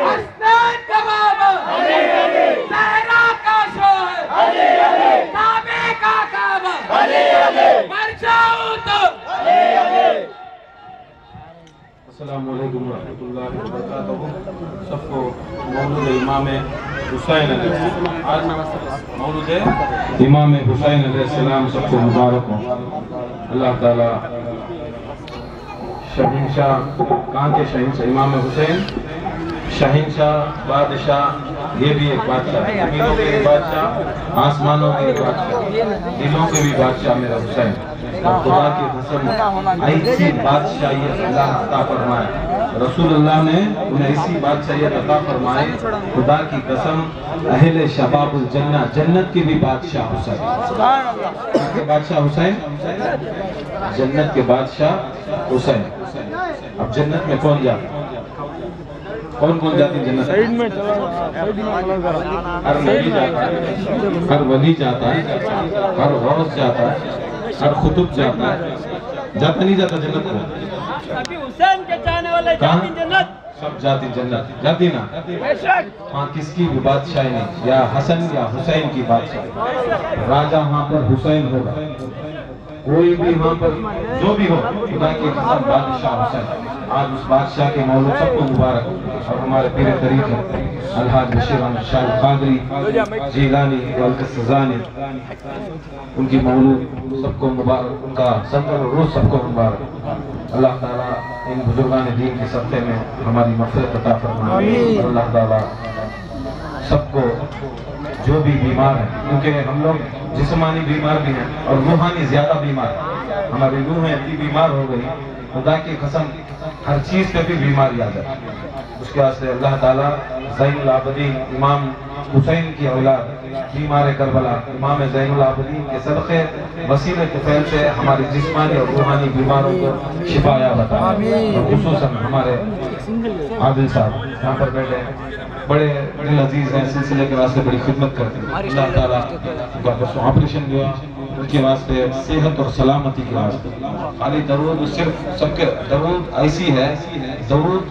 حسنین کباب زہرا کا شوہر کعبے کا کعبہ مر جاؤں تو السلام علیکم ورحمۃ اللہ وبرکاتہ. سب کو مولود امام حسین علیہ السلام، آج مولود امام حسین علیہ السلام سب کو مبارک ہو. اللہ تعالیٰ شہنشاہ، کہاں کے شہنشاہ؟ امام حسین شہنشاہ، بادشاہ، یہ بھی ایک بادشاہ ہے. زمینوں کے بھی بادشاہ، آسمانوں کے بھی بادشاہ، دلوں کے بھی بادشاہ میرا حسین. اور خدا کی قسم ایسی بادشاہیت اللہ عطا فرمائے، رسول اللہ نے انہیں ایسی بادشاہیت عطا فرمائے. خدا کی قسم اہل شباب الجنہ، جنت کے بھی بادشاہ حسین. کے بادشاہ حسین، جنت کے بادشاہ حسین. اب جنت میں کون جاتا؟ کون کون جاتی جنت؟ ہر نبی جاتا ہے، ہر ولی جاتا ہے، ہر غوث جاتا ہے، ہر خطب جاتا ہے. جاتا نہیں جاتا جنت کو؟ حسین کے چاہنے والے جاتی جنت. سب جاتی جنت، جاتی نا؟ ہاں، کس کی بھی بادشاہی نہیں، یا حسن یا حسین کی بادشاہی. راجہ وہاں پر حسین ہوگا، کوئی بھی وہاں پر جو بھی ہو، خدا کی قسم بادشاہ حسین. آج اس بادشاہ کے مولود سب کو مبارک. اور ہمارے پیر طریق ہیں الحاج بشیر احمد شاہ القادری جیلانی والقصزانی، ان کی مولود سب کو مبارک، ان کا سنتر روز سب کو مبارک. اللہ تعالیٰ ان بزرگان دین کے صدقے میں ہماری مغفرت عطا فرمائے. اور اللہ تعالیٰ سب کو جو بھی بیمار ہیں، کیونکہ ہم لوگ جسمانی بیمار بھی ہیں اور روحانی زیادہ بیمار ہیں. ہماری روحیں اتنی بیمار ہو گئی، خدا کی قسم ہر چیز پہ بھی بیماری آ جائے. اس کے واسطے اللہ تعالیٰ زین العابدین امام حسین کی اولاد بیمار کربلا امام زین العابدین کے صدقے وسیلہ طفیل سے ہماری جسمانی اور روحانی بیماروں کو شفا یاب بتائے. اور خصوصاً ہمارے عادل صاحب یہاں پر بیٹھے ہیں، بڑے دل عزیز ہیں، سلسلے کے واسطے بڑی خدمت کرتے ہیں. اللہ تعالیٰ ان کا پرسوں آپریشن ہوا، ان کے واسطے صحت اور سلامتی کے واسطے خالی درود. صرف سب کے درود ایسی ہے، درود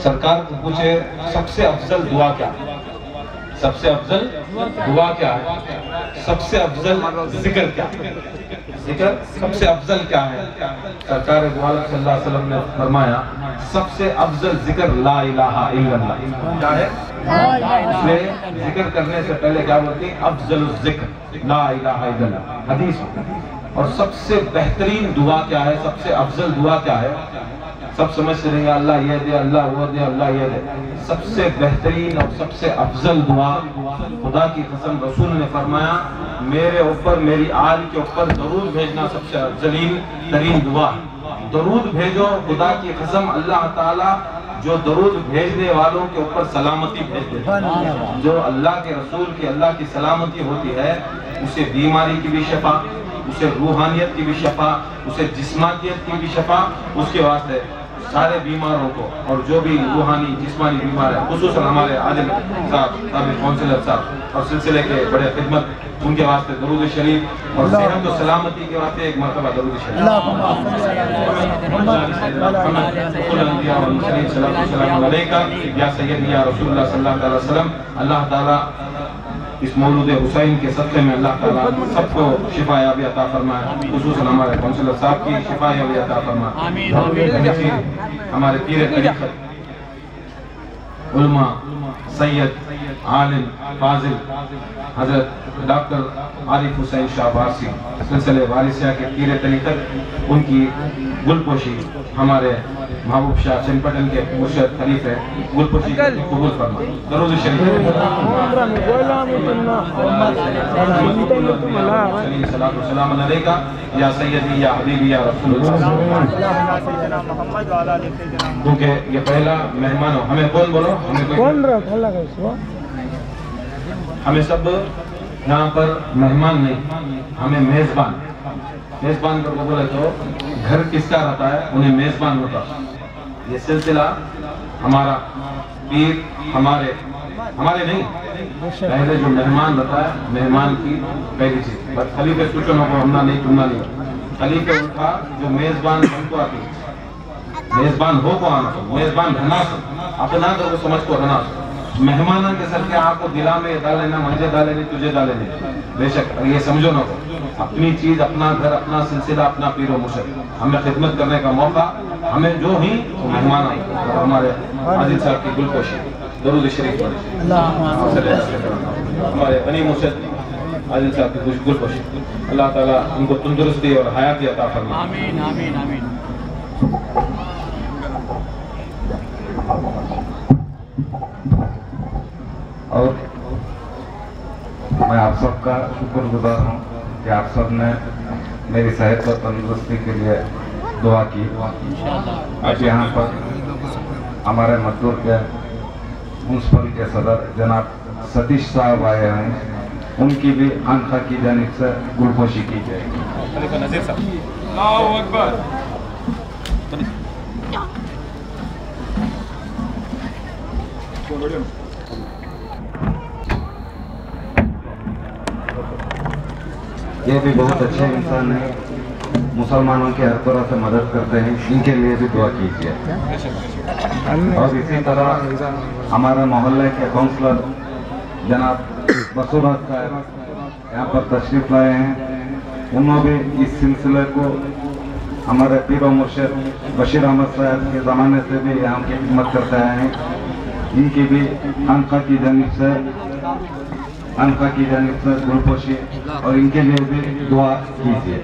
سرکار کو پوچھے سب سے افضل دعا کیا ہے، سب سے افضل دعا کیا ہے، سب سے افضل ذکر کیا ہے، ذکر سب سے افضل کیا ہے؟ سرکار دو عالم صلی اللہ علیہ وسلم نے فرمایا سب سے افضل ذکر لا الہ الا اللہ. کیا ہے؟ اس لیے ذکر کرنے سے پہلے کیا بولتے ہیں؟ افضل الذکر لا الہ الا اللہ. حدیث. اور سب سے بہترین دعا کیا ہے، سب سے افضل دعا کیا ہے؟ سب سمجھ سے رہیں گے اللہ یہ دے، اللہ وہ دے، اللہ یہ دے. سب سے بہترین اور سب سے افضل دعا، خدا کی قسم رسول نے فرمایا میرے اوپر، میری آل کے اوپر درود بھیجنا سب سے افضل ترین دعا. درود بھیجو، خدا کی قسم اللہ تعالیٰ جو درود بھیجنے والوں کے اوپر سلامتی بھیج دیتا ہے. جو اللہ کے رسول کی اللہ کی سلامتی ہوتی ہے، اسے بیماری کی بھی شفا، اسے روحانیت کی بھی شفا، اسے جسمانیت کی بھی شفا. اس کے واسطے سارے بیماروں کو اور جو بھی روحانی جسمانی بیمار ہے، خصوصاً ہمارے عالم صاحب، سابق کونسلر صاحب اور سلسلے کے بڑے خدمت، ان کے واسطے درود شریف اور صحت و سلامتی کے واسطے ایک مرتبہ درود شریف. یا سیدی یا رسول اللہ صلی اللہ علیہ وسلم. اللہ تعالیٰ اس مولود حسین کے صدقے میں اللہ تعالیٰ سب کو شفا یابی عطا فرمائے، خصوصاً ہمارے کونسلر صاحب کی شفا یابی عطا فرمائے. ہمارے پیر طریقت علماء، سید، عالم، فاضل حضرت ڈاکٹر عارف حسین شاہ وارسی سلسلے وارثیہ کے پیر طریقت، ان کی گل پوشی ہمارے محبوب شاہ چنپٹن کے مرشد خلیفہ گل پوشی قبول فرمائے. درود شریف. السلام علیکم یا سیدی یا حبیبی یا رسول اللہ. کیونکہ یہ پہلا مہمان ہو. ہمیں کون بولو؟ ہمیں سب یہاں پر مہمان نہیں، ہمیں میزبان. میزبان کو بولے تو گھر کس کا رہتا ہے؟ انہیں میزبان ہوتا. یہ سلسلہ ہمارا پیر ہمارے نہیں، پہلے جو مہمان رہتا ہے، مہمان کی پہلی چیز. بس خلیفہ سوچنا کو ہمنا نہیں، تمنا نہیں. خلیفہ اٹھا جو میزبان ہم کو آتی. میزبان ہو کو آنا سو میزبان رہنا سو اپنا تو وہ سمجھ کو رہنا سو مہمانوں کے سر کے آپ کو دلا میں ڈالے نہ مجھے ڈالے نہیں تجھے ڈالے نہیں بے شک یہ سمجھو نہ کو اپنی چیز اپنا گھر اپنا سلسلہ اپنا پیر و مرشد ہمیں خدمت کرنے کا موقع ہمیں جو ہی مہمان ہمارے عادل صاحب کی گلپوشی درود شریف پڑھیں ہمارے غنی مرشد عادل صاحب کی گلپوشی اللہ تعالیٰ ان کو تندرستی اور حیاتی عطا فرمائے آمین آمین آمین اور میں آپ سب کا شکر گزار ہوں کہ آپ سب نے میری صحت اور تندرستی کے لیے دعا کی آج یہاں پر ہمارے مدور کے منسپل کے صدر جناب ستیش صاحب آئے ہیں ان کی بھی خانقاہ کی جانب سے گلپوشی کی جائے گی خلیفہ نذیر صاحب اللہ اکبر یہ بھی بہت اچھے انسان ہیں مسلمانوں کی ہر طرح سے مدد کرتے ہیں ان کے لیے بھی دعا کیجیے اور اسی طرح ہمارے محلے کے کونسلر جناب مسورات صاحب یہاں پر تشریف لائے ہیں انہوں بھی اس سلسلے کو ہمارے پیر و مرشد بشیر احمد صاحب کے زمانے سے بھی یہاں کی خدمت کرتے آئے ہیں ان کی بھی خانقاہ کی جانب سے گلپوشی اور ان کے لیے بھی دعا کیجیے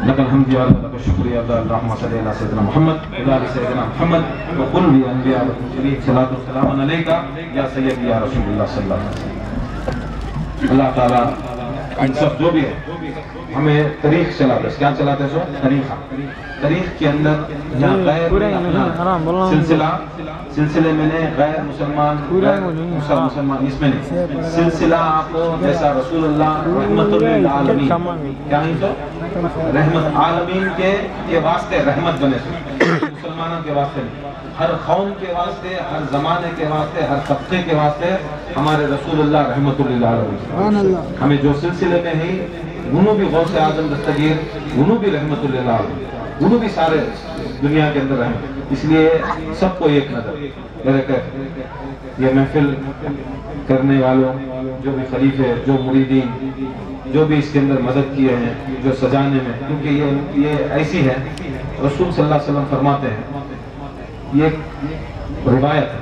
لك الحمد يا الله لك الشكر يا الله اللهم صل على سيدنا محمد وعلى ال سيدنا محمد وقل بأنبياء المرسلين صلاة والسلام عليك يا سيدي يا رسول الله صلى الله عليه وسلم اللہ تعالیٰ ان سب جو بھی ہے ہمیں طریق چلاتے ہیں کیا چلاتے سو طریقہ طریق کے اندر یہاں غیر سلسلے میں نے غیر مسلمان مسلمان اس میں نہیں سلسلہ آپ کو جیسا رسول اللہ رحمت للعالمین کیا ہی تو رحمت عالمین کے واسطے رحمت بنے مسلمانوں کے واسطے نہیں ہر قوم کے واسطے ہر زمانے کے واسطے ہر طبقے کے واسطے ہمارے رسول اللہ رحمت للعالمین ہمیں جو سلسلے میں ہی انہوں بھی غوث اعظم دستگیر انہوں بھی رحمت للعالمین انہوں بھی سارے دنیا کے اندر رہیں اس لیے سب کو ایک نظر میرے کہ یہ محفل کرنے والوں جو بھی خلیفے جو مریدین جو بھی اس کے اندر مدد کیے ہیں جو سجانے میں کیونکہ یہ ایسی ہے رسول صلی اللہ علیہ وسلم فرماتے ہیں یہ روایت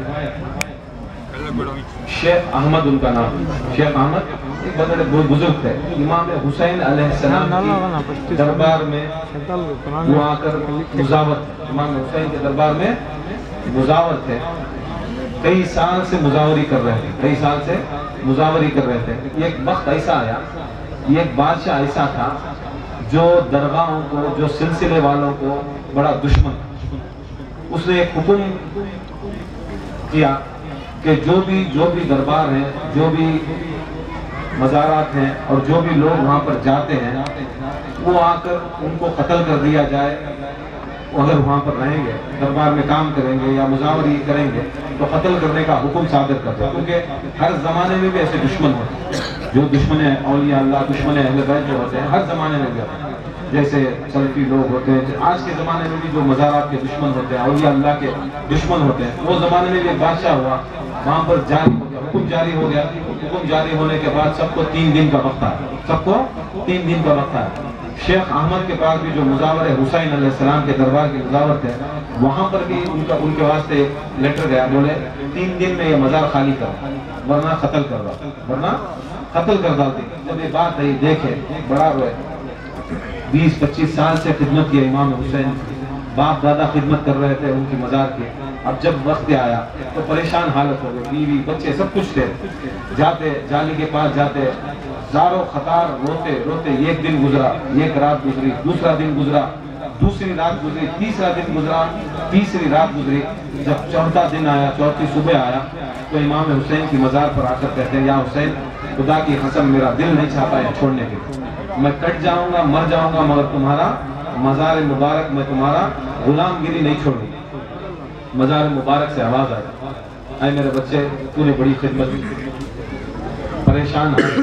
شیخ احمد ان کا نام شیخ احمد ایک بڑے بزرگ تھے امام حسین علیہ السلام کی دربار میں وہ آ کر مزاور تھے امام حسین کے دربار میں مزاور تھے کئی سال سے مزاوری کر رہے تھے ایک وقت ایسا آیا ایک بادشاہ ایسا تھا جو درگاہوں کو جو سلسلے والوں کو بڑا دشمن اس نے ایک حکم کیا کہ جو بھی دربار ہیں جو بھی مزارات ہیں اور جو بھی لوگ وہاں پر جاتے ہیں وہ آ کر ان کو قتل کر دیا جائے اگر وہاں پر رہیں گے دربار میں کام کریں گے یا مزاوری کریں گے تو قتل کرنے کا حکم صادر کر دیا کیونکہ ہر زمانے میں بھی ایسے دشمن ہوتے ہیں جو دشمن اولیاء اللہ دشمن اہل بیت جو ہوتے ہیں ہر زمانے میں بھی ہوتے ہیں جیسے سلفی لوگ ہوتے ہیں آج کے زمانے میں بھی جو مزارات کے دشمن ہوتے ہیں اولیاء اللہ کے دشمن ہوتے ہیں وہ زمانے میں بھی ایک بادشاہ ہوا وہاں پر جاری ہو گیا حکم جاری ہو گیا حکم جاری ہونے کے بعد سب کو 3 دن کا وقت آیا شیخ احمد کے پاس بھی جو مزاور حسین علیہ السلام کے دربار کے مزاور تھے وہاں پر بھی ان کے واسطے لیٹر گیا بولے 3 دن میں یہ مزار خالی کر ورنہ قتل کر ڈالتے جب یہ بات نہیں دیکھے بڑا روئے 20-25 سال سے خدمت کی امام حسین باپ دادا خدمت کر رہے تھے ان کی مزار کی اب جب وقت آیا تو پریشان حالت ہو گئی بیوی بچے سب کچھ تھے جاتے جالی کے پاس جاتے زارو خطار روتے ایک دن گزرا ایک رات گزری دوسرا دن گزرا دوسری رات گزری تیسرا دن گزرا تیسری رات گزری جب چوتھا دن آیا چوتھی صبح آیا تو امام حسین کی مزار پر آ کر کہتے ہیں یا حسین خدا کی قسم میرا دل نہیں چاہتا ہے چھوڑنے کے میں کٹ جاؤں گا مر جاؤں گا مگر تمہارا مزار مبارک میں تمہارا غلام گیری نہیں چھوڑوں گا مزار مبارک سے آواز آئی اے میرے بچے پوری بڑی خدمت پریشان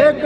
1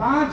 5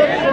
1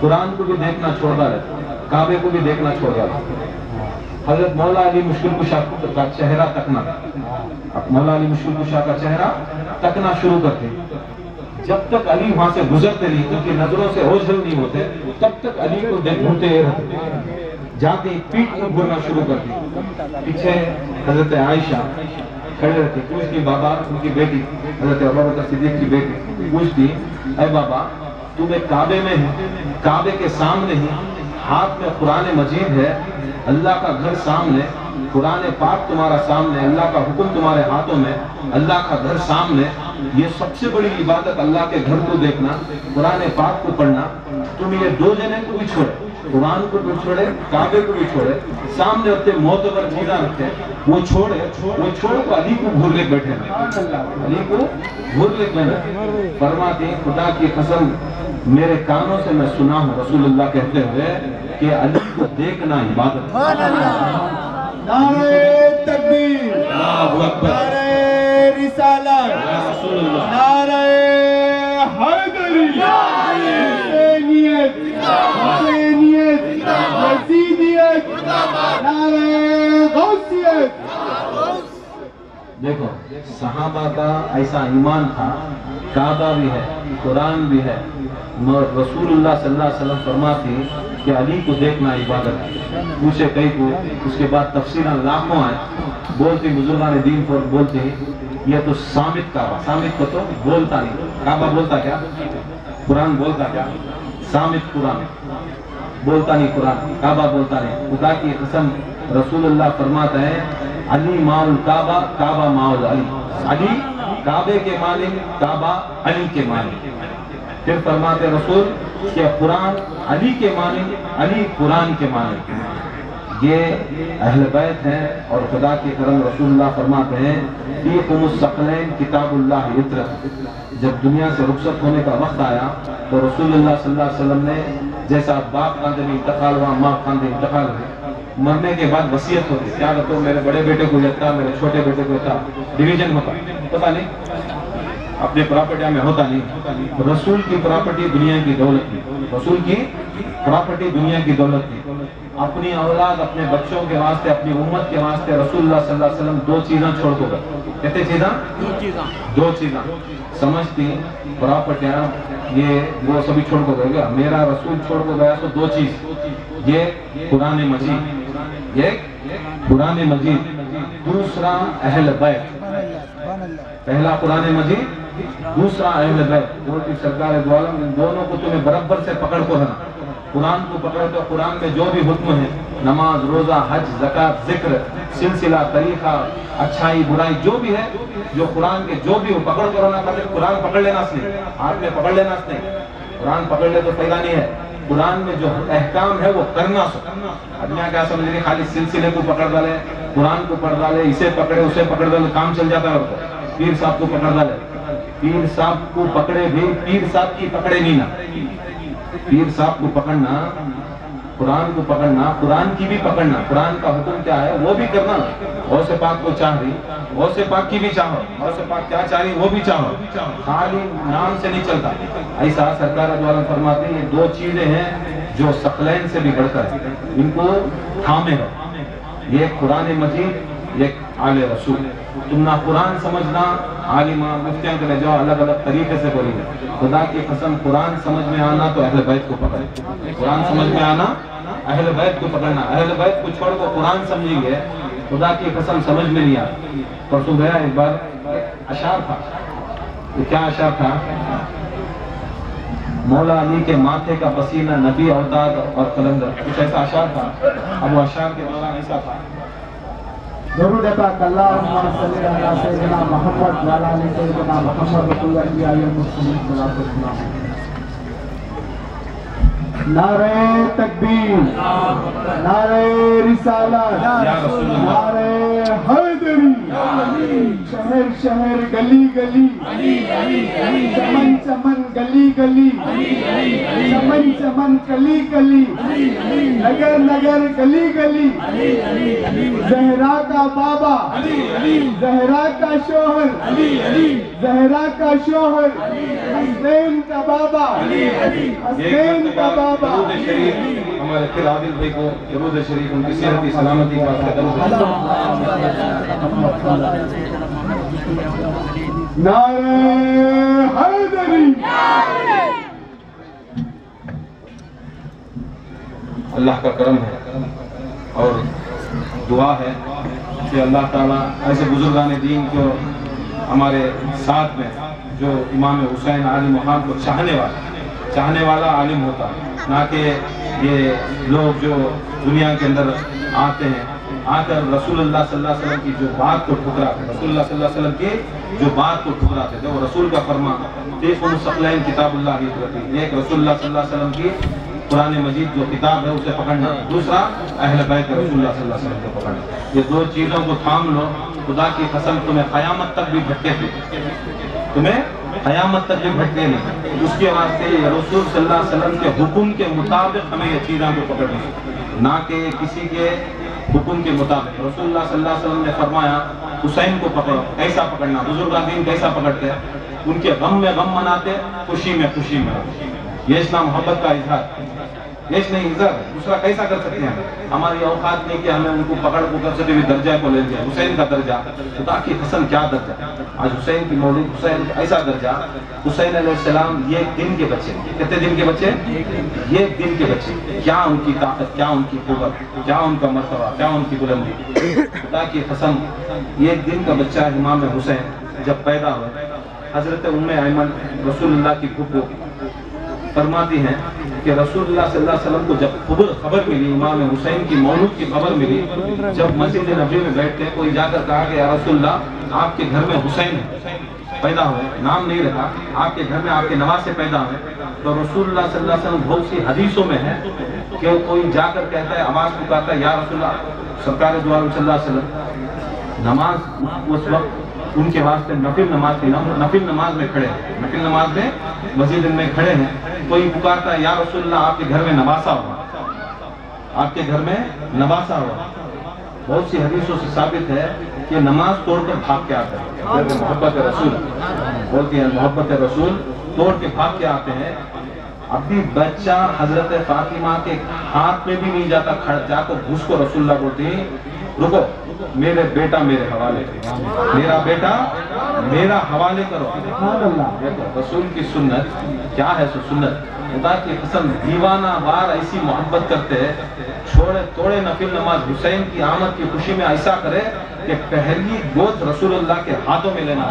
قرآن کو بھی دیکھنا چھوڑ رہا ہے, کعبے کو بھی دیکھنا چھوڑ رہا ہے. حضرت مولا علی مشکل کشا کا چہرہ تکنا, مولا علی مشکل کشا کا چہرہ تکنا شروع کرتے. جب تک علی وہاں سے گزرتے نہیں, ان کی نظروں سے اوجھل نہیں ہوتے, تب تک علی کو گھومتے رہتے. جاتی پیٹ کو گھورنا شروع کرتی. پیچھے حضرت عائشہ کھڑے رہتی, پوچھتی بابا, ان کی بیٹی حضرت ابوبکر صدیق کی بیٹی پوچھتی, اے بابا تمہیں کعبے میں کعبے کے سامنے ہی ہاتھ میں قرآن مجید ہے, اللہ کا گھر سامنے, قرآن پاک تمہارا سامنے, اللہ کا حکم تمہارے ہاتھوں میں, اللہ کا گھر سامنے, یہ سب سے بڑی عبادت اللہ کے گھر کو دیکھنا, قرآن پاک کو پڑھنا, تم یہ دو جنے کو بھی چھوڑے, قرآن کو بھی چھوڑے, کعبے کو بھی چھوڑے, سامنے رکھتے معتبر چیزاں رکھتے, وہ چھوڑے, وہ چھوڑ کو علی کو بھول لے بیٹھے, علی کو بھول لے بیٹھے. فرماتے ہیں خدا کی قسم میرے کانوں سے میں سنا ہوں رسول اللہ کہتے ہوئے کہ علی کو دیکھنا عبادت. نعرہ تکبیر, اللہ اکبر, نعرہ رسالت, رسول اللہ, نعرہ حیدری, حسینیت, حسینیت, یزیدیت, نعرہ غوثیت. دیکھو صحابہ کا ایسا ایمان تھا, کعبہ بھی ہے, قرآن بھی ہے, رسول اللہ صلی اللہ علیہ وسلم فرماتی کہ علی کو دیکھنا عبادت ہے. پوچھے کئی کو, اس کے بعد تفسیریں لاکھوں آئے, بولتی بزرگان دین پر بولتی یہ تو سامت کعبہ, سامت کو تو بولتا نہیں, کعبہ بولتا کیا, قرآن بولتا کیا, سامت قرآن بولتا نہیں, قرآن کعبہ بولتا نہیں. خدا کی قسم رسول اللہ فرماتا ہے علی ماؤل کعبہ, کعبہ ماؤل علی, علی کعبے کے مالک, کعبہ علی کے مالک. پھر فرماتے رسول کہ قرآن علی کے مالک, علی قرآن کے مالک. یہ اہل بیت ہیں, اور خدا کے کرم رسول اللہ فرماتے ہیں فیکم الثقلین کتاب اللہ یترک. جب دنیا سے رخصت ہونے کا وقت آیا تو رسول اللہ صلی اللہ علیہ وسلم نے, جیسا باپ خاندے میں انتقال ہوا, ماں خاندے انتقال ہوئے, مرنے کے بعد وصیت ہوتی, کیا بتاؤ میرے بڑے بیٹے کو جاتا, میرے چھوٹے بیٹے کو جاتا, ڈیویژن ہوتا, پتا نہیں, اپنے پراپرٹی میں ہوتا نہیں. رسول کی پراپرٹی دنیا کی دولت تھی, رسول کی پراپرٹی دنیا کی دولت تھی. اپنی اولاد, اپنے بچوں کے واسطے, اپنی امت کے واسطے رسول اللہ صلی اللہ علیہ وسلم دو چیزاں چھوڑ کو گئے. کہتے چیزاں, دو چیزاں سمجھتی پراپرٹیاں, یہ وہ سبھی چھوڑ کو گئے گا. میرا رسول چھوڑ کو گیا تو دو چیز, یہ قرآن مجید, یہ قرآن مجید, دوسرا اہل بیت. پہلا قرآن مجید, دوسرا اہل بیت. بولتی سرکار دو عالم ان دونوں کو تمہیں برابر سے پکڑ کو رہنا. قرآن کو پکڑ تو قرآن میں جو بھی حکم ہے, نماز, روزہ, حج, زکوٰۃ, ذکر, سلسلہ, طریقہ, اچھائی, برائی, جو بھی ہے, جو قرآن کے جو بھی ہو پکڑ کو رہنا. پھر قرآن پکڑ لینا اس نے, ہاتھ میں پکڑ لینا اس نے. قرآن پکڑ لے تو فائدہ نہیں ہے, قرآن میں جو احکام ہے وہ کرنا سو. دنیا کیا سمجھ رہی, خالی سلسلے کو پکڑ ڈالے, قرآن کو پکڑ ڈالے, اسے پکڑے اسے پکڑ ڈالے, کام چل جاتا ہے. پیر صاحب کو پکڑ ڈالے, پیر صاحب کو پکڑے بھی, پیر صاحب کی پکڑے نہیں نا. پیر صاحب کو پکڑنا, قرآن کو پکڑنا, قرآن کی بھی پکڑنا. قرآن کا حکم کیا ہے وہ بھی کرنا. غوث پاک کو چاہ رہی, غوث پاک کی بھی چاہو, غوث پاک کیا چاہ رہی وہ بھی چاہو, خالی نام سے نہیں چلتا. ایسا سرکار دوارا فرماتے ہیں یہ دو چیزیں ہیں جو ثقلین سے بھی بڑھ کر, ان کو تھامے ہو. یہ قرآن مجید, یہ آل رسول. تم نہ قرآن سمجھنا, عالمہ مفتیاں کے لے جاؤ, الگ الگ طریقے سے بولی گے. خدا کی قسم قرآن سمجھ میں آنا تو اہل بیت کو پکڑے, قرآن سمجھ میں آنا اہل بیت کو پکڑنا. اہل بیت کو چھوڑ کو قرآن سمجھیں گے, خدا کی قسم سمجھ میں نہیں آتی. پرسوں گیا ایک بار اشعار تھا, تو کیا اشعار تھا, مولا علی کے ماتھے کا پسینہ نبی اوتاد اور قلندر, کچھ ایسا اشعار تھا. اب وہ اشعار کے دوران ایسا تھا, درود پاک اللہم صلی علی سیدنا محمد و علی سیدنا محمد رسول اللہ علیہ وسلم. نعرہ تکبیر, نعرہ رسالت, نعرہ حیدری. حیدری شہر شہر گلی گلی چمن چمن گلی گلی چمن چمن کلی کلی نگر نگر گلی گلی زہرا کا بابا زہرا کا شوہر زہرا کا شوہر حسین کا بابا حسین کا بابا درود شریف ہمارے پھر عادل بھائی کو درود شریف ان کی صحت سلامتی کا درود نعرہ حیدری اللہ کا کرم ہے اور دعا ہے کہ اللہ تعالیٰ ایسے بزرگان دین کو ہمارے ساتھ میں جو امام حسین علی مقام کو چاہنے والا عالم ہوتا نہ کہ یہ لوگ جو دنیا کے اندر آتے ہیں آ کر رسول اللہ صلی اللہ علیہ وسلم کی جو بات کو ٹھکراتے رسول اللہ صلی اللہ علیہ وسلم کی جو بات کو ٹھکراتے تھے وہ رسول کا فرمان دیکھو مستقلین کتاب اللہ ہی ایک رسول اللہ صلی اللہ علیہ وسلم کی قرآن مجید جو کتاب ہے اسے پکڑنا دوسرا اہل بیت رسول اللہ صلی اللہ علیہ وسلم کو پکڑنا یہ دو چیزوں کو تھام لو خدا کی قسم تمہیں قیامت تک بھی بھٹکے تھے تمہیں قیامت تک بھی بھٹکے نہیں اس کے واسطے رسول صلی اللہ علیہ وسلم کے حکم کے مطابق ہمیں یہ چیزوں کو پکڑنا نہ کہ کسی کے حکم کے مطابق رسول اللہ صلی اللہ علیہ وسلم نے فرمایا حسین کو پکڑو کیسا پکڑنا بزرگان دین کیسا پکڑتے ہیں ان کے غم میں غم مناتے خوشی میں یہ اس نام محبت کا اظہار یہ نہیں اظہار دوسرا کیسا کر سکتے ہیں ہماری اوقات نہیں کہ ہمیں ان کو پکڑ کو کر سکتے درجہ کو لے لیا حسین کا درجہ خدا کی قسم کیا درجہ آج حسین کی مولود حسین ایسا درجہ حسین علیہ السلام یہ ایک دن کے بچے کتنے دن کے بچے یہ ایک دن کے بچے کیا ان کی طاقت کیا ان کی قوت کیا ان کا مرتبہ کیا ان کی بلندی خدا کی قسم یہ ایک دن کا بچہ امام حسین جب پیدا ہوئے حضرت ام ایمن رسول اللہ کی پھپھو فرماتی ہیں کہ رسول اللہ صلی اللہ علیہ وسلم کو جب خبر ملی امام حسین کی مولود کی خبر ملی جب مسجد نبوی میں بیٹھتے کوئی جا کر کہا کہ یا رسول اللہ آپ کے گھر میں حسین پیدا ہوئے نام نہیں رکھا آپ کے گھر میں آپ کے نواز سے پیدا ہوئے تو رسول اللہ صلی اللہ علیہ وسلم بہت سی حدیثوں میں ہے کہ کوئی جا کر کہتا ہے آواز پکارتا ہے یا رسول اللہ سرکار دو عالم صلی اللہ علیہ وسلم نماز اس وقت ان کے واسطے نفل نماز تھی نفل نماز میں کھڑے ہیں نفل نماز میں مسجد میں کھڑے ہیں کوئی پکارتا ہے یا رسول اللہ آپ کے گھر میں نواسا ہوا آپ کے گھر میں نواسا ہوا بہت سی حدیثوں سے ثابت ہے کہ نماز توڑ کر بھاگ کے آتے ہیں محبت رسول بولتی ہیں محبت رسول توڑ کے بھاگ کے آتے ہیں ابھی بچہ حضرت فاطمہ کے ہاتھ میں بھی نہیں جاتا جا کر گھس کو رسول اللہ بولتے ہیں رکو میرے بیٹا میرے حوالے میرا بیٹا میرا حوالے کرو رسول کی سنت کیا ہے سنت خدا کی قسم دیوانہ وار ایسی محبت کرتے ہیں چھوڑے توڑے نفل نماز حسین کی آمد کی خوشی میں ایسا کرے کہ پہلی گود رسول اللہ کے ہاتھوں میں لینا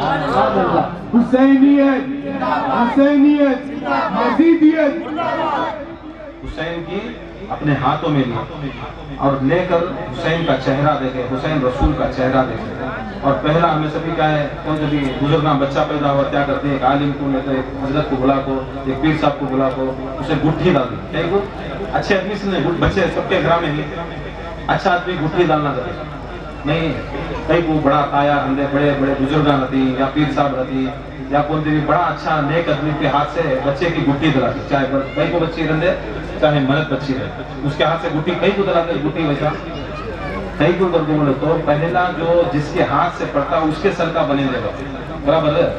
حسینیت حسینیت مزیدیت حسین کی اپنے ہاتھوں میں لی اور لے کر حسین کا چہرہ دیکھے حسین رسول کا چہرہ دیکھے اور پہلا ہمیں سبھی کا ہے کون سے بھی بزرگاں بچہ پیدا ہوا کیا کرتے ہیں ایک عالم کو لیتے ایک حضرت کو بلا کو ایک پیر صاحب کو بلا کو اسے گٹھی ڈال دی کیا گٹ اچھے آدمی سے بچے سب کے گھر میں نہیں اچھا آدمی گٹھی ڈالنا چاہتے نہیں کئی کو بڑا تایا ہندے بڑے بڑے بزرگاں رہتی یا پیر صاحب رہتی یا کون بھی بڑا اچھا نیک آدمی کے ہاتھ سے بچے کی گٹھی دلاتی چاہے کئی کو بچی رہندے چاہے مرد بچی رہے اس کے ہاتھ سے گٹھی کئی کو دلاتے گٹھی ویسا کئی کو کر کے بولے تو پہلا جو جس کے ہاتھ سے پڑتا اس کے سر کا بنے دے گا برابر ہے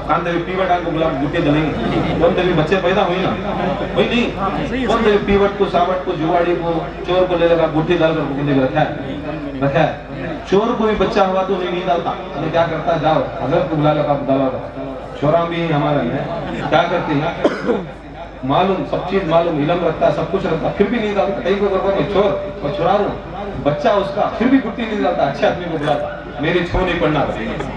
کان دے پیوٹ آن کو بلا گٹھی دلیں گے کون دے بچے پیدا ہوئی نا ہوئی نہیں کون دے پیوٹ کو ساوٹ کو جواڑی کو چور کو لے لگا گٹھی ڈال کر گٹھی دے رکھا ہے چور کو بھی بچہ ہوا تو نہیں ڈالتا انہیں کیا کرتا جاؤ حضرت کو بلا لگا ڈالا چوراں بھی ہمارے میں کیا کرتے ہیں معلوم سب چیز معلوم علم رکھتا ہے سب کچھ رکھتا ہے پھر بھی نہیں ڈالتا کہیں کو کرتا میں چور میں چورا رہوں بچہ اس کا پھر بھی گٹی نہیں ڈالتا اچھے آدمی کو بلاتا میری چھو نہیں پڑنا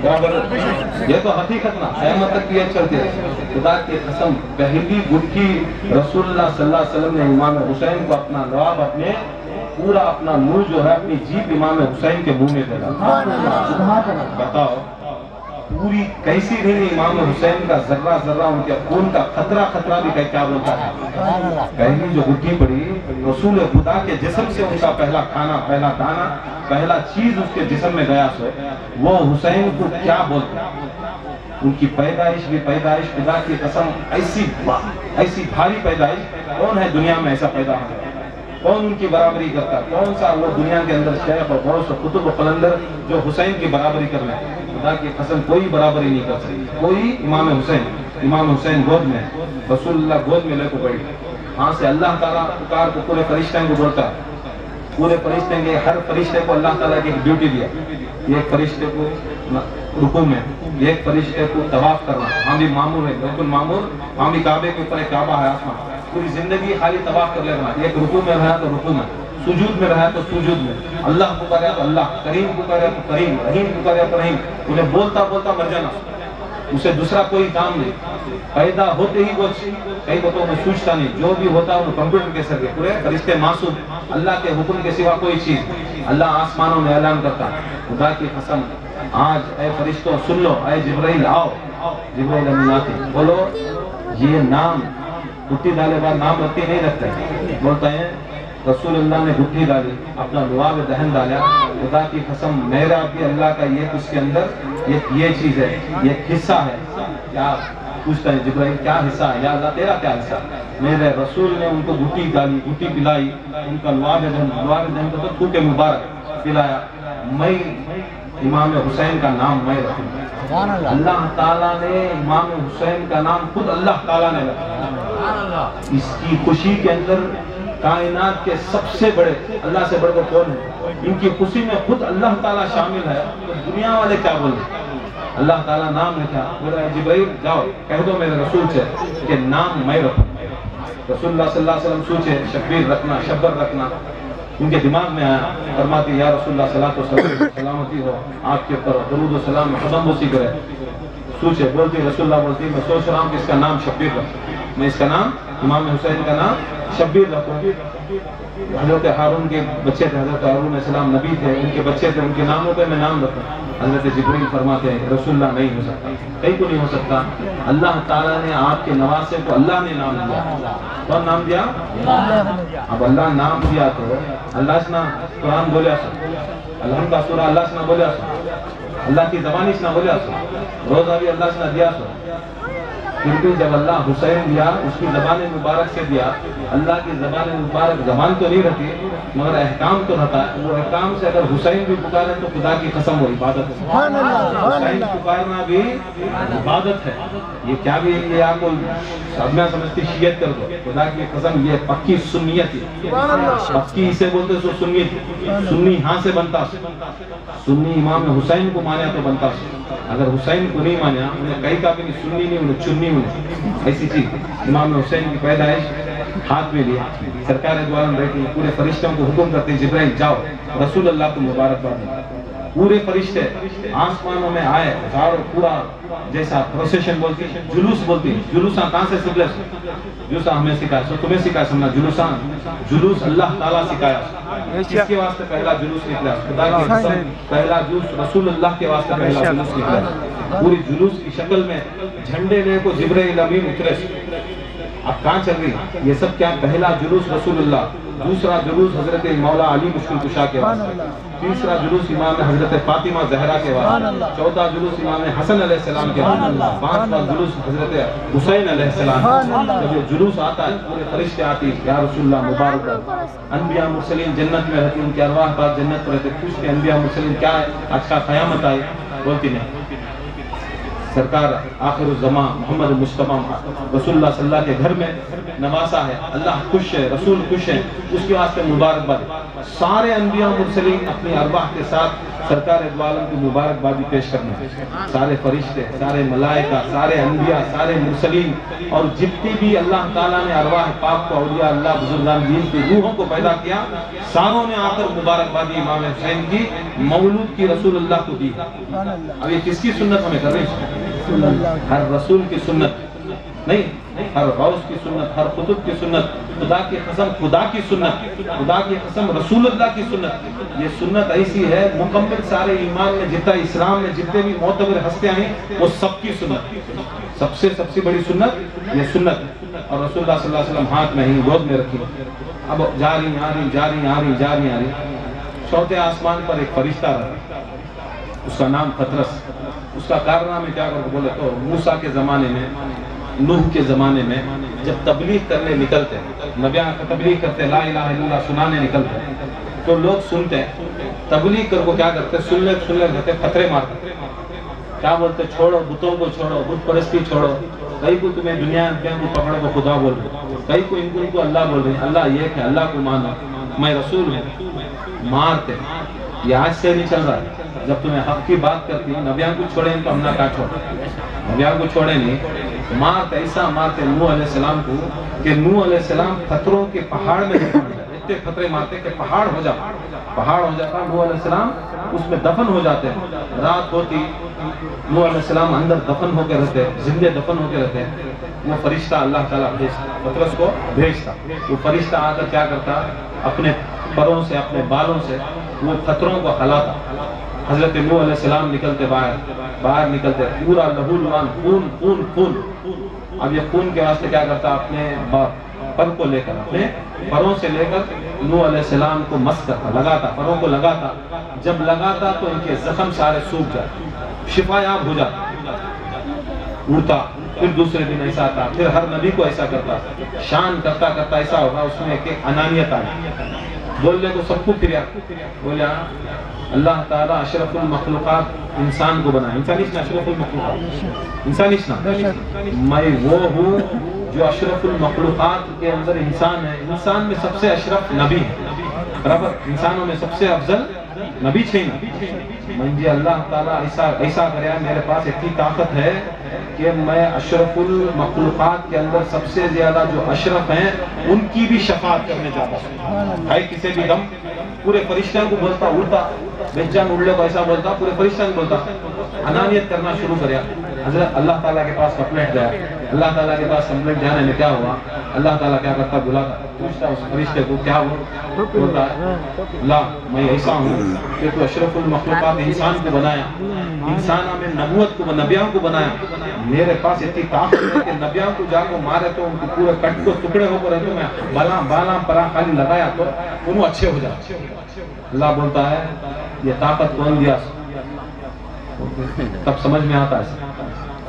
برابر یہ تو حقیقت نا قیامت تک یہ چلتے ہیں خدا کی قسم پہلی گٹھی رسول اللہ صلی اللہ علیہ وسلم نے امام حسین کو اپنا لعاب اپنے پورا اپنا منہ جو ہے اپنی جیب امام حسین کے منہ میں دے ڈالا بتاؤ پوری کیسی رہی امام حسین کا ذرہ ذرہ ان کے خون کا خطرہ خطرہ بھی کیا بولتا ہے. پہلی جو گٹھی پڑی رسول خدا کے جسم سے ان کا پہلا کھانا، پہلا دانا، پہلا چیز اس کے جسم میں گیا سو وہ حسین کو کیا بولتا. ان کی پیدائش بھی پیدائش خدا کی قسم ایسی بھاری پیدائش کون ہے دنیا میں ایسا پیدا ہو گیا؟ کون ان کی برابری کرتا؟ کون سا وہ دنیا کے اندر شیخ اور غوث و قطب و قلندر جو حسین کی برابری کر لیں؟ خدا کی قسم کوئی برابری نہیں کر سکتی. کوئی امام حسین گود میں رسول اللہ گود میں لے کو بیٹھے. ہاں سے اللہ تعالیٰ پکار کو پورے فرشتوں کو بولتا. پورے فرشتے کے ہر فرشتے کو اللہ تعالیٰ کی ایک ڈیوٹی دیا. ایک فرشتے کو رکوع میں، ایک فرشتے کو طواف کرنا. ہم بھی معمور ہیں بیت المعمور، ہم بھی کعبے کے اوپر ایک کعبہ ہے آسمان. پوری زندگی خالی طواف کر لینا. ایک رکوع میں رہا تو رکوع میں، سجود میں رہا تو سجود میں. اللہ پکارا تو اللہ، کریم پکارا تو کریم، رحیم پکارا تو رحیم. انہیں بولتا بولتا مر جانا. اسے دوسرا کوئی کام نہیں. پیدا ہوتے ہی وہ کئی باتوں میں سوچتا نہیں. جو بھی ہوتا ہے وہ کمپیوٹر کے سر کے پورے فرشتے معصوم. اللہ کے حکم کے سوا کوئی چیز اللہ آسمانوں میں اعلان کرتا. خدا کی قسم آج اے فرشتوں سن لو، اے جبرائیل آؤ. جبرائیل امین آتے بولو یہ نام گٹھی ڈالے بعد نام رکھتے نہیں رکھتے. بولتا ہے رسول اللہ نے گٹھی ڈالی، اپنا لعاب دہن ڈالا. خدا کی قسم میرا بھی اللہ کا یہ اس کے اندر یہ چیز ہے، یہ حصہ ہے. کیا پوچھتا ہے جبرائیل کیا حصہ ہے؟ یا اللہ تیرا کیا حصہ؟ میرے رسول نے ان کو گٹھی ڈالی، گٹھی پلائی، ان کا لعاب دہن کو تھوکے مبارک پلایا. میں امام حسین کا نام میں رکھوں. اللہ تعالیٰ نے امام حسین کا نام خود اللہ تعالیٰ نے رکھا. اس کی خوشی کے اندر کائنات کے سب سے بڑے اللہ سے بڑھ کر کون ہے؟ ان کی خوشی میں خود اللہ تعالیٰ شامل ہے. تو دنیا والے کیا بولیں؟ اللہ تعالیٰ نام رکھا. بولا جبرائیل جاؤ کہہ دو میرے رسول سے کہ نام میں رکھوں. رسول اللہ صلی اللہ علیہ وسلم سوچے شبیر رکھنا، شبر رکھنا. ان کے دماغ میں آیا. فرماتی یا رسول اللہ صلی اللہ علیہ وسلم سلامتی ہو آپ کے اوپر، درود و سلام حسن بوسی کرے. سوچے بولتی رسول اللہ بولتی میں سوچ رہا ہوں کہ اس کا نام شبیر رکھوں. میں اس کا نام امام حسین کا نام شبیر رکھوں. حضرت ہارون کے بچے تھے، حضرت ہارون علیہ السلام نبی تھے، ان کے بچے تھے، ان کے ناموں پہ میں نام رکھوں. حضرت جبرائیل فرماتے ہیں رسول اللہ نہیں ہو سکتا، کہیں کو نہیں ہو سکتا. اللہ تعالیٰ نے آپ کے نواسے کو اللہ نے نام دیا. کون نام دیا؟ اب اللہ نام دیا تو اللہ سے نہ قرآن بولیا سو، الحمد کا سورہ اللہ سے نہ بولیا سو، اللہ کی زبانی سے نہ بولیا سو، روزہ بھی اللہ سے نہ دیا سو. پھر بھی جب اللہ حسین دیا اس کی زبان مبارک سے دیا. اللہ کی زبان مبارک زبان تو نہیں رہتی مگر احکام تو رہتا ہے. وہ احکام سے اگر حسین بھی پکارے تو خدا کی قسم وہ عبادت ہے. حسین پکارنا بھی عبادت ہے. یہ کیا بھی یہ آپ کو میں سمجھتی شیعت کر دو. خدا کی قسم یہ پکی سنیت ہے. پکی اسے بولتے سو سنیت. سنی ہاں سے بنتا. سنی امام حسین کو مانا تو بنتا. اگر حسین کو نہیں مانا انہیں کہیں کا بھی نہیں، سنی نہیں انہیں چننی انہیں. ایسی چیز امام حسین کی پیدائش ہاتھ میں لیا. سرکار دو عالم بیٹھی پورے فرشتوں کو حکم کرتے جبرائیل جاؤ رسول اللہ کو مبارکباد دو. پورے فرشتے آسمانوں میں آئے. پورا جیسا پروسیشن بولتی، جلوس بولتی. جلوساں کہاں سے سکھلے؟ جلوساں ہمیں سکھایا سو تمہیں سکھایا سمجھنا. جلوس اللہ تعالیٰ سکھایا. کس کے واسطے پہلا جلوس نکلا؟ خدا کی قسم پہلا جلوس رسول اللہ کے واسطے پہلا جلوس نکلا. پوری جلوس کی شکل میں جھنڈے لے کو جبرائیل امین اترے. اب کہاں چل رہی؟ یہ سب کیا؟ پہلا جلوس رسول اللہ، دوسرا جلوس حضرت مولا علی مشکل کشا کے واسطے، تیسرا جلوس امام حضرت فاطمہ زہرا کے واسطے، چوتھا جلوس امام حسن علیہ السلام کے واسطے، پانچواں جلوس حضرت حسین علیہ السلام. جب یہ جلوس آتا ہے پورے فرشتے آتی یا رسول اللہ مبارک. انبیاء مرسلین جنت میں رہتی، ان کے ارواح پاک جنت میں رہتے. پوچھتے انبیاء مرسلین کیا ہے آج کا قیامت آئی؟ بولتی نہیں. سرکار آخر الزمان محمد مصطفیٰ رسول اللہ صلی اللہ کے گھر میں نواسا ہے. اللہ خوش ہے، رسول خوش ہے، اس کے واسطے مبارکباد. سارے انبیاء مرسلین اپنی ارواح کے ساتھ سرکار دو عالم کی مبارکبادی پیش کرنا. سارے فرشتے، سارے ملائکہ، سارے انبیاء، سارے مرسلین اور جتنی بھی اللہ تعالیٰ نے ارواح پاک کو اولیاء اللہ بزرگان دین کی روحوں کو پیدا کیا، ساروں نے آ کر مبارکبادی امام حسین کی مولود کی رسول اللہ کو دی. اب یہ کس کی سنت ہمیں کر رہی ہے؟ ہر رسول کی سنت. نہیں، ہر غوث کی سنت، ہر قطب کی سنت، خدا کی قسم خدا کی سنت، خدا کی قسم رسول اللہ کی سنت، یہ سنت ایسی ہے مکمل سارے ایمان میں جتنا اسلام میں جتنے بھی معتبر ہستیاں ہیں وہ سب کی سنت، سب سے بڑی سنت یہ سنت ہے۔ اور رسول اللہ صلی اللہ علیہ وسلم ہاتھ میں ہی گود میں رکھی، اب جا رہی چوتھے آسمان پر ایک فرشتہ رہا، اس کا نام پطرس، اس کا کارنامہ کیا کر بولے تو موسیٰ کے زمانے میں، نوح کے زمانے میں جب تبلیغ کرنے نکلتے نبیان کا تبلیغ کرتے لا الہ الا اللہ سنانے نکلتے تو لوگ سنتے ہیں، تبلیغ کر کو کیا کرتے سننے رہتے پتھرے مارتے، کیا بولتے چھوڑو بتوں کو چھوڑو، بت پرستی چھوڑو، کئی کو تمہیں دنیا کو پکڑو کو خدا بول رہے، کئی کو ان کو اللہ بول رہے، اللہ ایک ہے، اللہ کو مانو، میں رسول ہوں، مارتے۔ یہ آج سے نہیں چل رہا ہے، جب تمہیں حق کی بات کرتی نبیان کو چھوڑیں تو ہم نہ کہا چھوڑیں، نبیان کو چھوڑیں نہیں، مارتے ایسا مارتے نوح علیہ السلام کو کہ نوح علیہ السلام پتھروں کے پہاڑ میں اتنے پتھرے مارتے کہ پہاڑ ہو جاتا، نوح علیہ السلام اس میں دفن ہو جاتے، رات ہوتی نوح علیہ السلام اندر دفن ہو کے رہتے، زندے دفن ہو کے رہتے، وہ فرشتہ اللہ تعالیٰ پطرس کو بھیجتا، وہ فرشتہ آ کر کیا کرتا اپنے پروں سے اپنے بالوں سے وہ پتھروں کو ہلاتا، حضرت نوح علیہ السلام نکلتے باہر نکلتے، پورا لہو لعان خون، اب یہ خون کے واسطے کیا کرتا اپنے پر کو لے کر اپنے پروں سے لے کر نوح علیہ السلام کو مس کرتا، لگاتا، پروں کو لگاتا، جب لگاتا تو ان کے زخم سارے سوکھ جاتے، شفا یاب ہو جاتا، اڑتا، پھر دوسرے دن ایسا آتا، پھر ہر نبی کو ایسا کرتا، شان کرتا ایسا ہوگا، اس میں ایک انانیت آئی، بولنے کو سب کو پھر بولیا اللہ تعالیٰ اشرف المخلوقات انسان کو بنا، انسانیش نا اشرف المخلوقات، انسانیش نا، میں وہ ہوں جو اشرف المخلوقات کے اندر انسان ہے، انسان میں سب سے اشرف نبی ہے، برابر انسانوں میں سب سے افضل نبی چھینا، منجی اللہ تعالیٰ ایسا کریا، میرے پاس اتنی طاقت ہے کہ میں اشرف المخلوقات کے اندر سب سے زیادہ جو اشرف ہیں ان کی بھی شفاعت کرنے جاتا ہوں، ہے کسی بھی دم پورے فرشتوں کو بولتا، اڑتا بہجان اڑلے کو ایسا بولتا، پورے فرشتوں کو بولتا، انانیت کرنا شروع کریا، حضرت اللہ تعالیٰ کے پاس کمپلینٹ گیا، اللہ تعالیٰ کے پاس کمپلینٹ جانے میں کیا ہوا، اللہ تعالیٰ کیا کرتا بلاتا، پوچھتا اس فرشتے کو کیا ہوا، بولتا اللہ میں ایسا ہوں کہ تو اشرف المخلوقات انسان کو بنایا، انسانہ میں نبوت کو نبیان کو بنایا، میرے پاس اتنی طاقت ہے کہ نبیان کو جا کو مارے تو ان کو پورے کٹ کو ٹکڑے ہو کر تو میں بالا پرا خالی لگایا تو انہوں اچھے ہو جاتے۔ اللہ بولتا ہے یہ طاقت کون دیا، تب سمجھ میں آتا ہے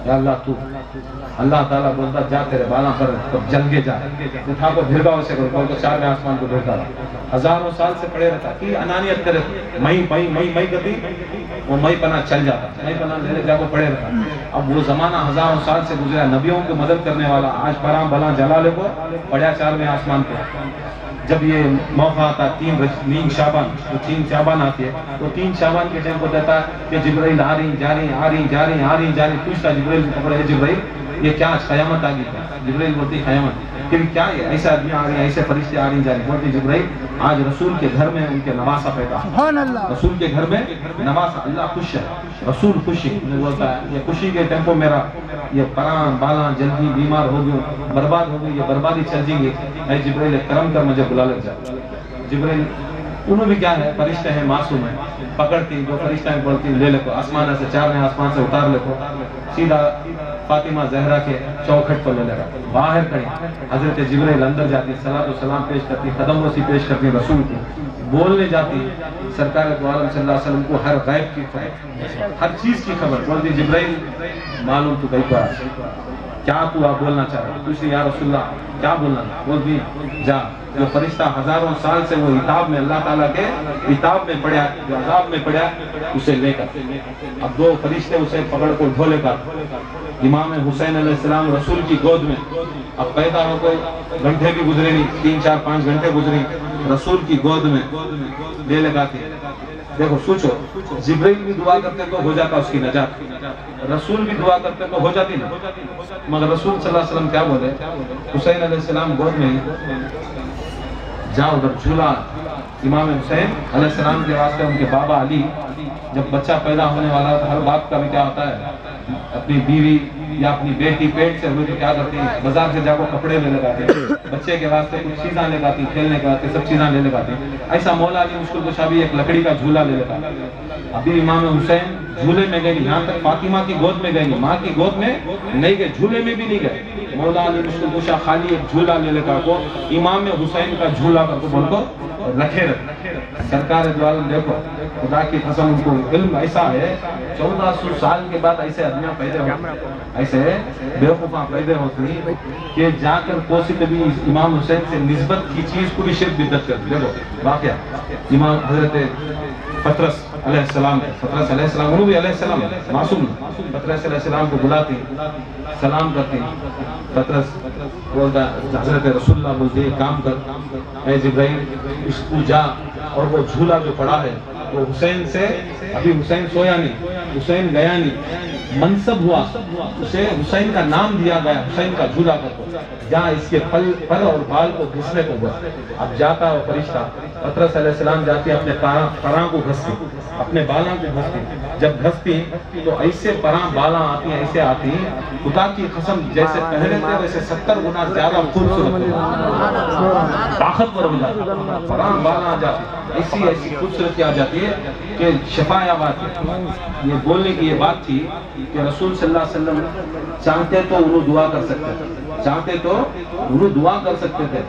یا اللہ تو، اللہ تعالیٰ بولتا جا تیرے بالا پر جنگے جا، اٹھا کو بھرگا اسے کرو تو چار میں آسمان کو بھرگا رہا، ہزاروں سال سے پڑے رہتا کہ انانیت کرے، میں کرتی وہ میں پناہ چل جاتا، میں پناہ لے جا کو پڑے رہتا۔ اب وہ زمانہ ہزاروں سال سے گزرا، نبیوں کو مدد کرنے والا آج پرام بلا جلالے کو پڑیا چار میں آسمان پہ، جب یہ موقع آتا تین شعبان آتی ہے تو 3 شعبان کے ٹائم کو دیتا ہے کہ جبرائیل آ رہی، پوچھتا جبرائیل کو پکڑے جبرائیل یہ کیا قیامت آگی ہے، جبرائیل بولتی قیامت، پھر کیا ہے ایسے آدمی آ رہے ہیں، ایسے فرشتے آ رہی بولتی جبرائیل آج رسول کے گھر میں ان کے نواسا پیدا، رسول کے گھر میں نواسا، اللہ خوش ہے، رسول خوشی بولتا ہے، یہ خوشی کے ٹیمپو میرا یہ پران بالا جلدی بیمار ہو گئے، برباد ہو گئی، یہ بربادی چل جائیں گی، اے جبرائیل کرم کر مجھے بلا لگ جائے، جبرائیل انہوں بھی کیا ہے فرشتے ہیں معصوم ہیں، پکڑتی جو فرشتہ ہیں بولتی لے لے کو آسمان سے 4 آسمان سے اتار لے کو، سیدھا فاطمہ زہرا کے چوکھٹ پر لے لگا، باہر کھڑی حضرت جبرائیل اندر جاتی، صلاۃ و سلام پیش کرتی، قدم رسی پیش کرتی رسول کو، بولنے جاتی، سرکار دو عالم صلی اللہ علیہ وسلم کو ہر غیب کی خبر، ہر چیز کی خبر، بولتی جبرائیل معلوم تو کہیں پر کیا تو آپ بولنا چاہ رہا، پوچھتی یا رسول اللہ کیا بولنا، بولتی جا، جو فرشتہ ہزاروں سال سے وہ عتاب میں اللہ تعالیٰ کے عتاب میں پڑیا، جو عذاب میں پڑیا اسے لے کر، اب 2 فرشتے اسے پکڑ کو ڈھولے کر امام حسین علیہ السلام رسول کی گود میں، اب پیدا ہو کوئی گھنٹے بھی گزرے نہیں، 3 4 5 گھنٹے گزری، رسول کی گود میں لے لگاتے، دیکھو سوچو جبرائیل بھی دعا کرتے تو ہو جاتا اس کی نجات، رسول بھی دعا کرتے تو ہو جاتی نا، مگر رسول صلی اللہ علیہ وسلم کیا بولے، حسین علیہ السلام گود میں جاؤ ادھر جھولا امام حسین علیہ السلام کے واسطے ان کے بابا علی جب بچہ پیدا ہونے والا تو ہر باپ کا بھی کیا ہوتا ہے اپنی بیوی یا اپنی بیٹی پیٹ سے ہوئی تو کیا کرتی ہے بازار سے جا کو کپڑے لے لگاتے ہیں بچے کے واسطے کچھ چیزاں لے لگاتی کھیلنے کے واسطے سب چیزاں لے لگاتی. ایسا مولا علی مشکل کشا بھی ایک لکڑی کا جھولا لے لگا. ابھی امام حسین جھولے میں گئے یہاں تک فاطمہ کی گود میں گئے ماں کی گود میں نہیں گئے جھولے میں بھی نہیں گئے. مولا علی مشکل کشا خالی ایک جھولا لے لگا کو امام حسین کا جھولا کر کو بول کو رکھے سرکار دو عالم دیکھو خدا کی قسم ان کو علم ایسا ہے 1400 سال کے بعد ایسے آدمیاں پیدا ہوتی ایسے بیوقوفاں پیدا ہوتی کہ جا کر کوسی کبھی امام حسین سے نسبت کی چیز کو بھی شرک بدعت کرتی. دیکھو واقعہ امام حضرت پطرس علیہ السلام پطرس علیہ السلام انہوں بھی علیہ السلام معصوم پطرس علیہ السلام کو بلاتی سلام کرتی. پطرس بولتا حضرت رسول اللہ بولتے کام کر اے جبرائیل اس کو جا اور وہ جھولا جو پڑا ہے وہ حسین سے ابھی حسین سویا نہیں حسین گیا نہیں منصب ہوا اسے حسین کا نام دیا گیا حسین کا جھولا کر جہاں اس کے پر اور بال کو گھسنے کو بس. اب جاتا ہے وہ فرشتہ پطرس علیہ السلام جاتی اپنے پراں کو گھستی اپنے بالاں کو گھستی. جب گھستی تو ایسے پراں بالاں آتی ہیں ایسے آتی ہیں خدا کی قسم جیسے پہلے تھے ویسے 70 گنا زیادہ خوبصورت طاقتور ہو جاتی پراں بالاں آ جاتی ایسی خوبصورتی آ جاتی ہے کہ شفا یا بات ہے. یہ بولنے کی یہ بات تھی کہ رسول صلی اللہ علیہ وسلم چاہتے تو انہوں دعا کر سکتے تھے چاہتے تو انہوں دعا کر سکتے تھے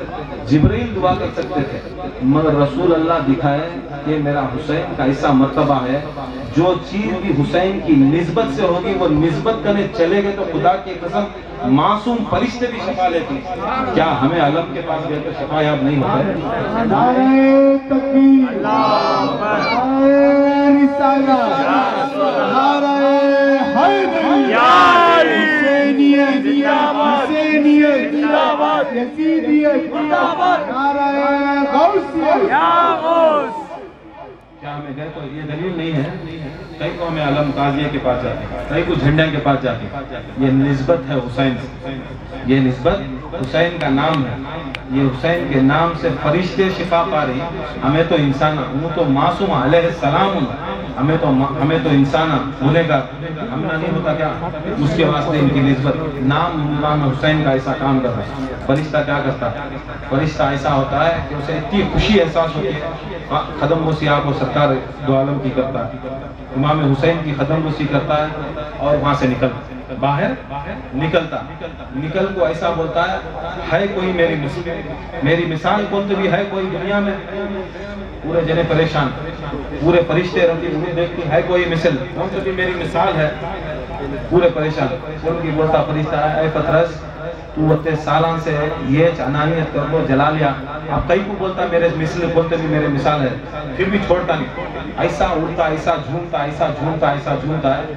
جبرائیل دعا کر سکتے تھے مگر رسول اللہ دکھائے کہ میرا حسین کا ایسا مرتبہ ہے جو چیز بھی حسین کی نسبت سے ہوگی وہ نسبت کرنے چلے گئے تو خدا کی قسم معصوم فرشتے بھی شفا لیتی. کیا ہمیں علم کے پاس گئے تو شفا یاب نہیں ہوتا؟ نعرہ تکبیر نعرہ رسالت نعرہ حیدری حسینیت حسینیت یزیدیت نعرہ غوثیت. کیا ہمیں گئے تو یہ دلیل نہیں ہے کئی کو ہمیں علم قاضیہ کے پاس جاتے کئی کو جھنڈے کے پاس جاتے. یہ نسبت ہے حسین سے یہ نسبت حسین کا نام ہے یہ حسین کے نام سے فرشتے شفا پا رہی. ہمیں تو انسان وہ تو معصوم علیہ السلام ہمیں تو انسان ہونے کا ہمنا نہیں ہوتا کیا اس کے واسطے ان کی نسبت نام امام حسین کا ایسا کام کر رہا ہے. فرشتہ کیا کرتا ہے فرشتہ ایسا ہوتا ہے کہ اسے اتنی خوشی احساس ہوتی ہے قدم بوسی آپ کو سرکار دو عالم کی کرتا ہے امام حسین کی قدم بوسی کرتا ہے اور وہاں سے باہر نکل کو ایسا بولتا ہے کوئی میری مثال کون تو بھی ہے کوئی دنیا میں پورے جنے پریشان پورے فرشتے رہتی انہیں دیکھتی ہے کوئی مثل کون تو بھی میری مثال ہے پورے پریشان کون کی بولتا فرشتہ اے پطرس تو اتے سالان سے یہ چانانیت کر لو جلا لیا. اب کئی کو بولتا میرے مثل بولتے بھی میرے مثال ہے پھر بھی چھوڑتا نہیں ایسا اڑتا ایسا جھومتا ہے.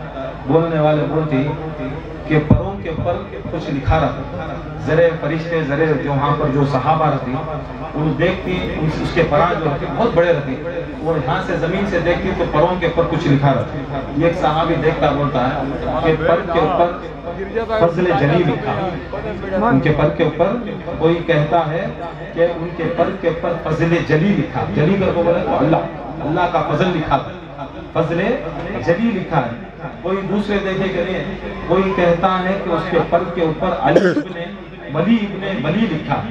بولنے والے بولتی کہ پروں کے اوپر کچھ لکھا رہتا ذرے فرشتے ذرے جو وہاں پر جو صحابہ رہتی انہوں دیکھتی اس کے پراں جو رہتی بہت بڑے رہتی اور یہاں سے زمین سے دیکھتی تو پروں کے اوپر کچھ لکھا رہتا. یہ ایک صحابی دیکھتا بولتا ہے کہ پر کے اوپر فضل جلی لکھا ان کے پر کے اوپر کوئی کہتا ہے کہ ان کے پر کے اوپر فضل جلی لکھا جلی کر کو بولے تو اللہ کا فضل لکھا فضل جلی لکھا ہے. کوئی دوسرے دیکھے کہ نہیں کوئی کہتا ہے کہ اس کے پر کے اوپر علی ابن ولی لکھا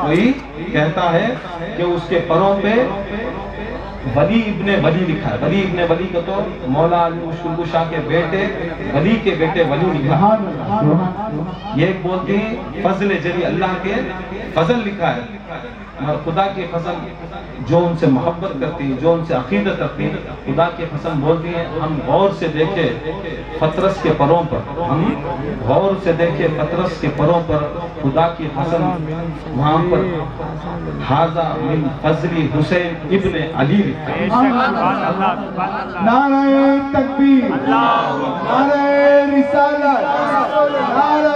کوئی کہتا ہے کہ اس کے پروں پہ ولی ابن ولی لکھا ہے. ولی ابن ولی کا تو مولا علی مشکل کشا کے بیٹے ولی کے بیٹے ولی لکھا. یہ بولتے ہیں فضل جلی اللہ کے فضل لکھا ہے اور خدا کے قسم جو ان سے محبت کرتی جو ان سے عقیدت رکھتی خدا کے قسم بولتی ہیں ہم غور سے دیکھیں پطرس کے پروں پر ہم غور سے دیکھیں پطرس کے پروں پر خدا کی قسم وہاں پر حاذا من فضل حسین ابن علی لکھا. نعرہ تکبیر نعرہ رسالت نعرہ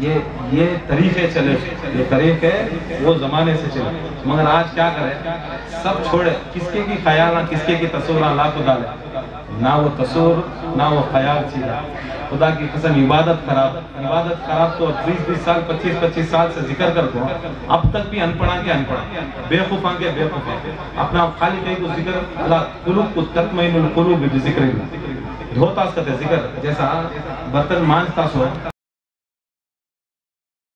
یہ طریقے چلے، یہ طریقے وہ زمانے سے چلے، مگر آج کیا کرے، سب چھوڑے، کس کے کی خیال نہ کس کے کی تصور اللہ کو ڈالے، نہ وہ تصور نہ وہ خیال چیزا، خدا کی قسم عبادت خراب تو 20 سال 25 سال سے ذکر کر کو اب تک بھی انپڑھا کے انپڑھا، بے خوفاں کے بے خوفاں کے، اپنا خالی کہیں کو ذکر اللہ قلوب کو تطمئن القلوب بذکر اللہ، دھوتا اس کا ذکر جیسا برتن مانجتا سو